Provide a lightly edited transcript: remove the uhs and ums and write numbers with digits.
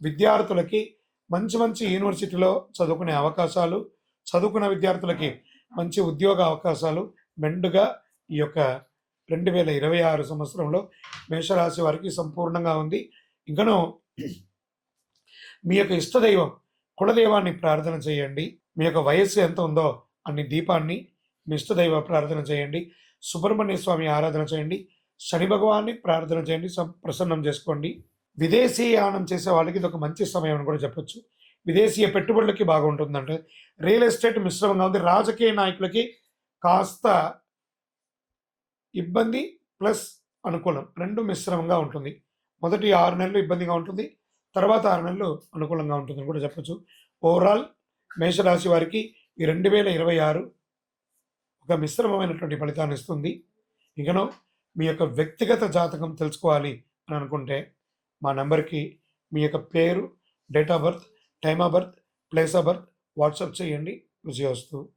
విద్యార్థులకి మంచి మంచి యూనివర్సిటీలో చదువుకునే అవకాశాలు, చదువుకున్న విద్యార్థులకి మంచి ఉద్యోగ అవకాశాలు మెండుగా ఈ యొక్క 2026 సంవత్సరంలో మేషరాశి వారికి సంపూర్ణంగా ఉంది. ఇంకనూ మీ యొక్క ఇష్టదైవం కులదైవాన్ని ప్రార్థన చేయండి. మీ యొక్క వయస్సు ఎంత ఉందో అన్ని దీపాన్ని మీ ఇష్టదైవ ప్రార్థన చేయండి. సుబ్రహ్మణ్య స్వామి ఆరాధన చేయండి. శని భగవాన్ని ప్రార్థన చేయండి. ప్రసన్నం చేసుకోండి. విదేశీయానం చేసే వాళ్ళకి ఇది ఒక మంచి సమయం అని కూడా చెప్పొచ్చు. విదేశీయ పెట్టుబడులకి బాగుంటుందంటే రియల్ ఎస్టేట్ మిశ్రమంగా ఉంది. రాజకీయ నాయకులకి కాస్త ఇబ్బంది ప్లస్ అనుకూలం రెండు మిశ్రమంగా ఉంటుంది. మొదటి 6 నెలలు ఇబ్బందిగా ఉంటుంది, తర్వాత 6 నెలలు అనుకూలంగా ఉంటుందని కూడా చెప్పొచ్చు. ఓవరాల్ మేషరాశి వారికి ఈ 2026 ఒక మిశ్రమమైనటువంటి ఫలితాన్ని ఇస్తుంది. ఇంకనూ మీ యొక్క వ్యక్తిగత జాతకం తెలుసుకోవాలి అని అనుకుంటే మా నెంబర్కి మీ యొక్క పేరు, date of birth, time of birth, place of birth WhatsApp చేయండి. విజయోస్తు.